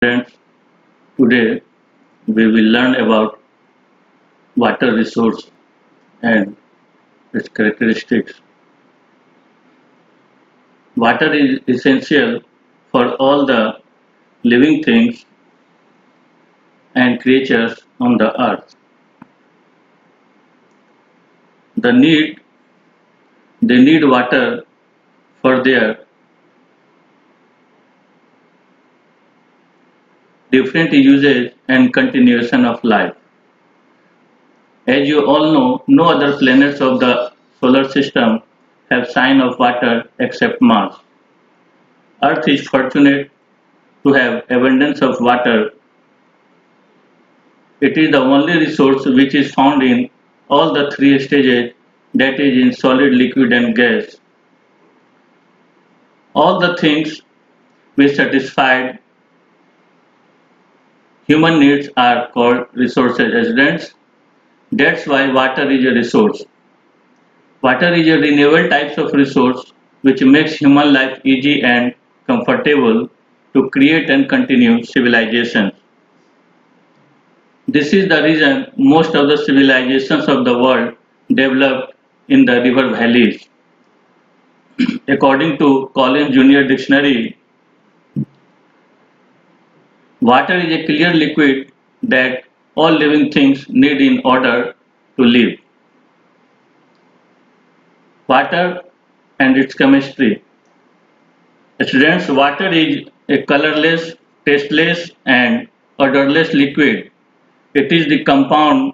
Friends, today we will learn about water resource and its characteristics. Water is essential for all the living things and creatures on the earth. The need they need water for their different usage and continuation of life. As you all know, no other planets of the solar system have sign of water except Mars. Earth is fortunate to have abundance of water. It is the only resource which is found in all the three stages, that is in solid, liquid and gas. All the things which satisfied human needs are called resources residents. That's why water is a resource. Water is a renewable type of resource which makes human life easy and comfortable to create and continue civilization. This is the reason most of the civilizations of the world developed in the river valleys. According to Collins Junior Dictionary, water is a clear liquid that all living things need in order to live. Water and its chemistry. Students, water is a colorless, tasteless and odorless liquid. It is the compound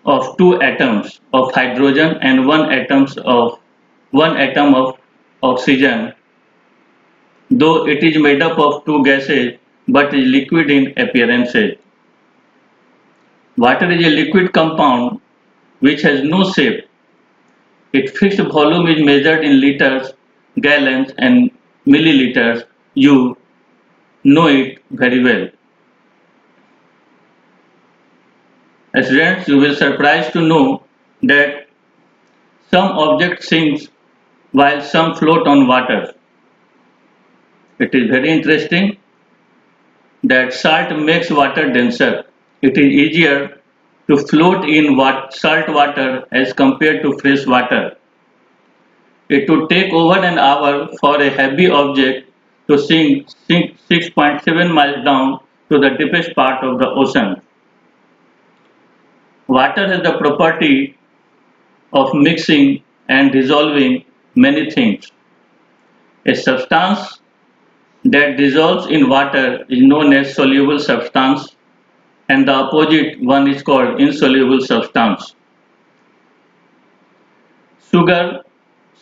of two atoms of hydrogen and one atom of oxygen, though it is made up of two gases but is liquid in appearances. Water is a liquid compound which has no shape. Its fixed volume is measured in liters, gallons and milliliters. You know it very well. Students, you will be surprised to know that some objects sink while some float on water. It is very interesting that salt makes water denser. It is easier to float in salt water as compared to fresh water. It would take over an hour for a heavy object to sink 6.7 miles down to the deepest part of the ocean. Water has the property of mixing and dissolving many things. A substance that dissolves in water is known as soluble substance, and the opposite one is called insoluble substance. Sugar,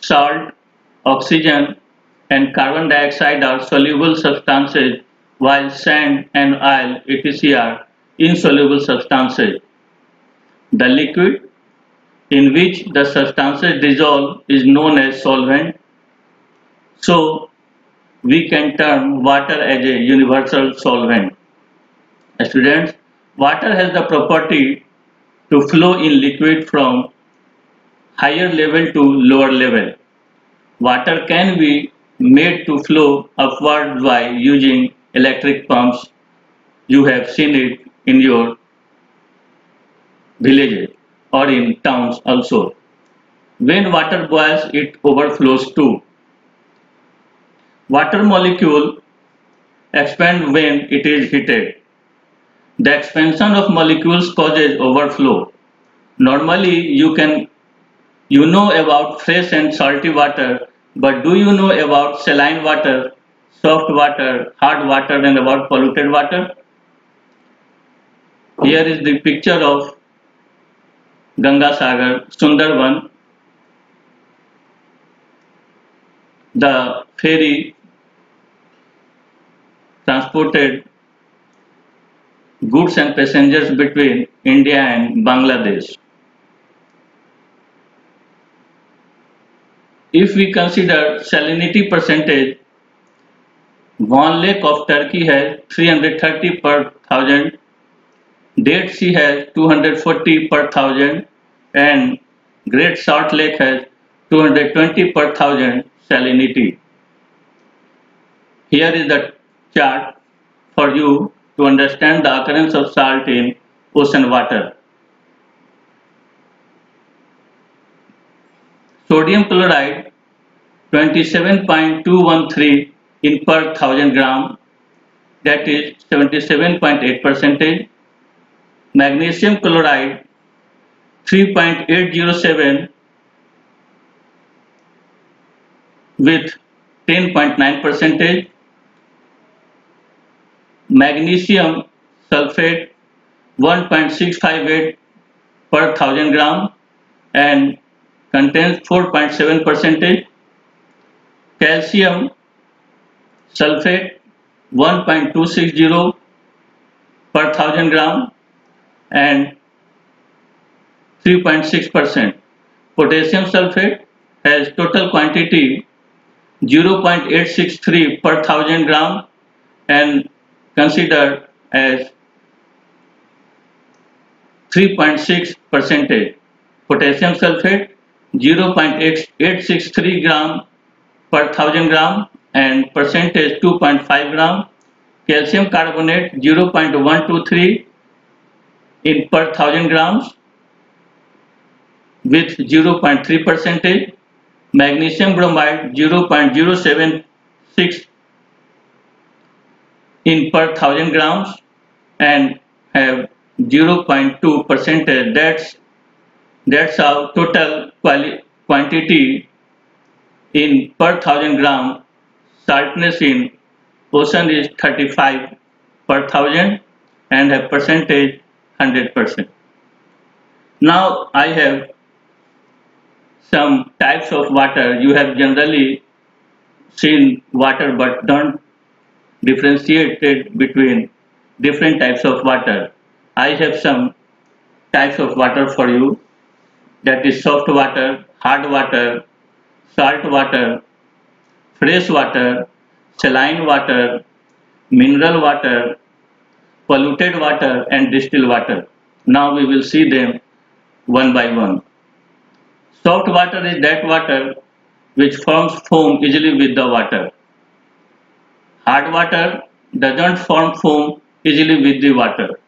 salt, oxygen and carbon dioxide are soluble substances, while sand and oil etc. are insoluble substances. The liquid in which the substances dissolve is known as solvent. So we can term water as a universal solvent. Students, water has the property to flow in liquid from higher level to lower level. Water can be made to flow upward by using electric pumps. You have seen it in your villages or in towns also. When water boils, it overflows too. Water molecule expand when it is heated. The expansion of molecules causes overflow. Normally you know about fresh and salty water, but do you know about saline water, soft water, hard water and about polluted water? Here is the picture of Ganga Sagar, Sundarban. The ferry transported goods and passengers between India and Bangladesh. If we consider salinity percentage, Van Lake of Turkey has 330 per thousand, Dead Sea has 240 per thousand and Great Salt Lake has 220 per thousand salinity. Here is the chart for you to understand the occurrence of salt in ocean water. Sodium chloride 27.213 in per 1000 gram, that is 77.8%. Magnesium chloride 3.807 with 10.9%. Magnesium sulfate 1.658 per 1000 gram and contains 4.7%. Calcium sulfate 1.260 per 1000 gram and 3.6%. Potassium sulfate has total quantity 0.863 per 1000 gram and considered as 3.6%. Potassium sulfate 0.863 gram per 1000 gram and percentage 2.5 gram. Calcium carbonate 0.123 in per 1000 grams with 0.3%. Magnesium bromide 0.076 in per 1000 grams and have 0.2%. That's our total quantity in per 1000 gram. Saltness in ocean is 35 per 1000 and a percentage 100%. Now I have some types of water. You have generally seen water but don't differentiate it between different types of water. I have some types of water for you, that is soft water, hard water, salt water, fresh water, saline water, mineral water, polluted water and distilled water. Now we will see them one by one. Soft water is that water which forms foam easily with the water. Hard water does not form foam easily with the water.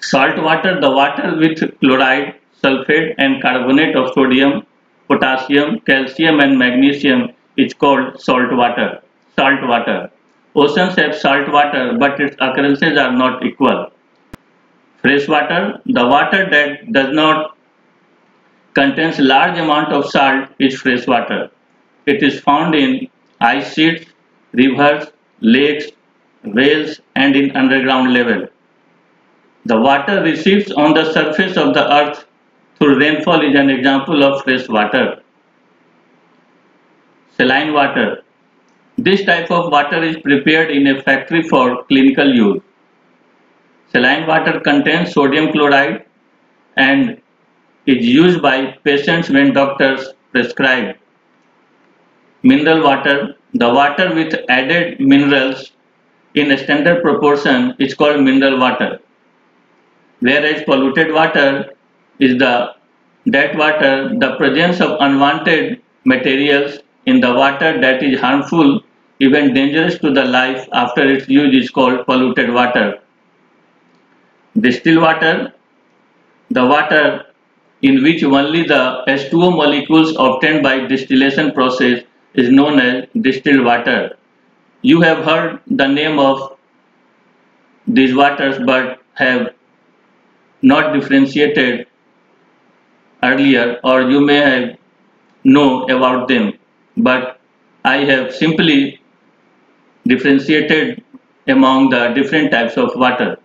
Salt water, the water with chloride, sulfate and carbonate of sodium, potassium, calcium and magnesium is called salt water. Salt water. Oceans have salt water but its occurrences are not equal. Fresh water, the water that does not contains large amount of salt is fresh water. It is found in ice sheets, rivers, lakes, wells and in underground level. The water received on the surface of the earth through rainfall is an example of fresh water. Saline water. This type of water is prepared in a factory for clinical use. Saline water contains sodium chloride and is used by patients when doctors prescribe. Mineral water. The water with added minerals in a standard proportion is called mineral water. Whereas polluted water is the presence of unwanted materials in the water that is harmful, even dangerous to the life after its use is called polluted water. Distilled water, the water in which only the H2O molecules obtained by distillation process is known as distilled water. You have heard the name of these waters but have not differentiated earlier, or you may have know about them, but I have simply differentiated among the different types of water.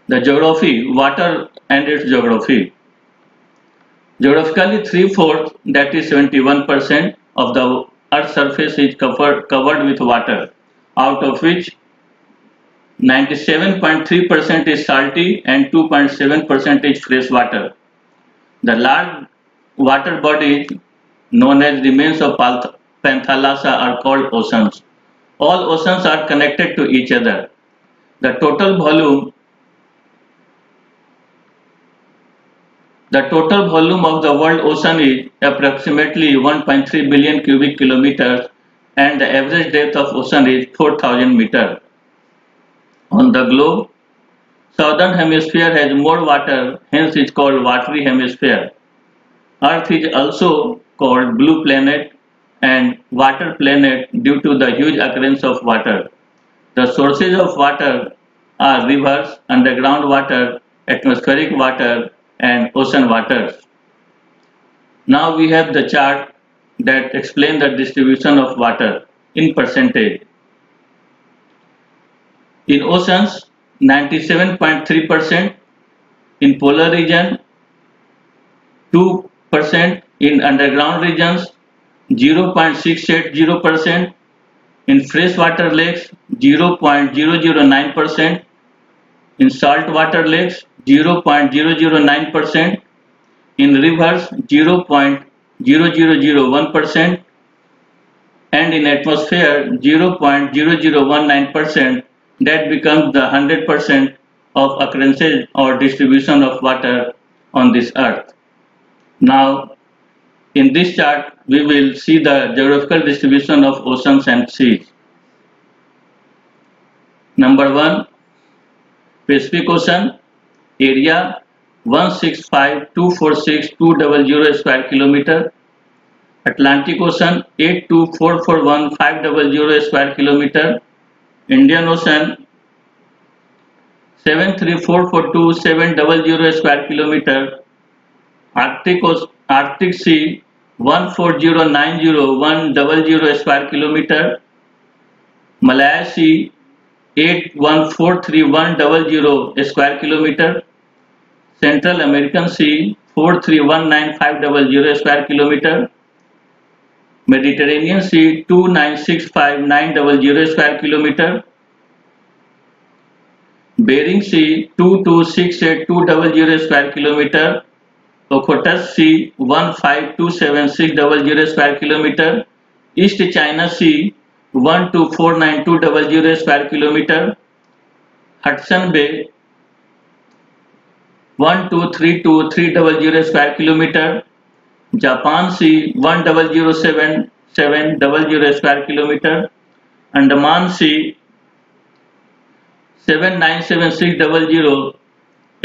The geography, water and its geography. Geographically, 3/4, that is 71% of the Earth's surface is covered with water, out of which 97.3% is salty and 2.7% is fresh water. The large water bodies known as remains of Panthalassa are called oceans. All oceans are connected to each other. The total volume of the world ocean is approximately 1.3 billion cubic kilometers and the average depth of ocean is 4,000 meters. On the globe, southern hemisphere has more water, hence it is called watery hemisphere. Earth is also called blue planet and water planet due to the huge occurrence of water. The sources of water are rivers, underground water, atmospheric water, and ocean waters. Now we have the chart that explains the distribution of water in percentage. In oceans, 97.3%, in polar region, 2%, in underground regions, 0.680%, in freshwater lakes, 0.009%, in saltwater lakes, 0.009%, in rivers, 0.0001%, and in atmosphere, 0.0019%. That becomes the 100% of occurrences or distribution of water on this earth. Now, in this chart, we will see the geographical distribution of oceans and seas. Number 1, Pacific Ocean, area 165,246,200 square kilometer. Atlantic Ocean, 82,441,500 square kilometer. Indian Ocean, 73,442,700 square kilometer. Arctic Sea, 140,901,000 square kilometer. Malaya Sea, 81,431,000 square kilometer. Central American Sea, 431,950 square kilometer. Mediterranean Sea, 29,659,000 square kilometer. Bering Sea, 22,682,000 square kilometer. Okhotsk Sea, 15,276,000 square kilometer. East China Sea, 12,492,000 square kilometer. Hudson Bay, 12,323,000 square kilometer. Japan Sea, 10,077,000 square kilometer. Andaman Sea, 7976,000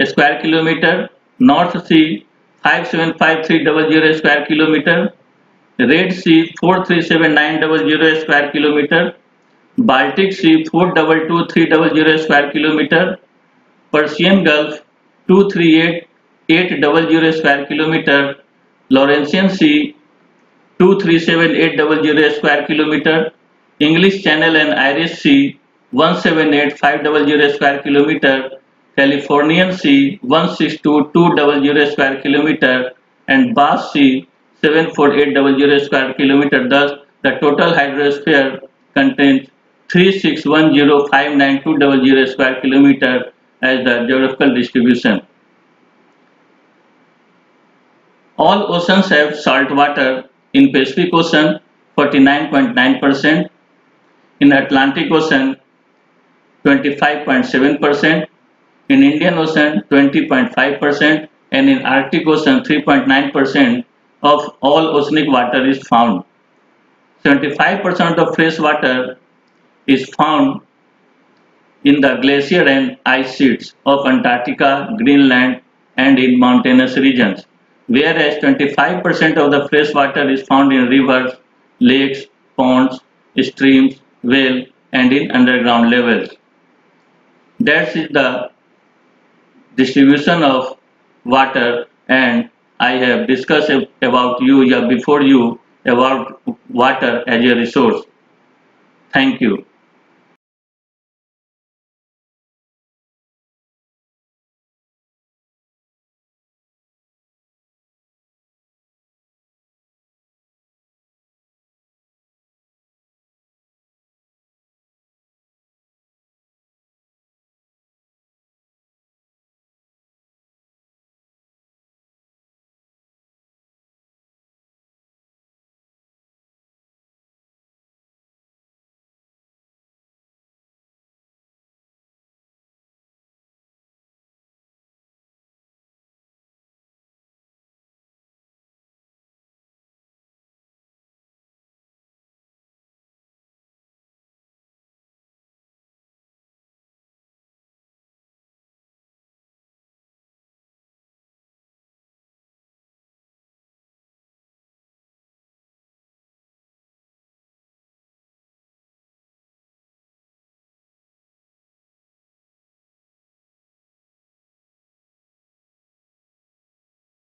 square kilometer. North Sea, 5753,000 square kilometer. Red Sea, 4379,000 square kilometer. Baltic Sea, 4223,000 square kilometer. Persian Gulf, 2388,000 square kilometer. Laurentian Sea, 2378,000 square kilometer. English Channel and Irish Sea, 1785,000 square kilometer. Californian Sea, 1622,000 square kilometer, and Bass Sea, 748,000 square kilometer. Thus, the total hydrosphere contains 3610592,000 square kilometer as the geographical distribution. All oceans have salt water. In Pacific Ocean, 49.9%, in Atlantic Ocean, 25.7%, in Indian Ocean, 20.5%, and in Arctic Ocean, 3.9% of all oceanic water is found. 75% of fresh water is found in the glacier and ice sheets of Antarctica, Greenland, and in mountainous regions, whereas 25% of the fresh water is found in rivers, lakes, ponds, streams, wells, and in underground levels. That is the distribution of water, and I have discussed about before you about water as a resource. Thank you.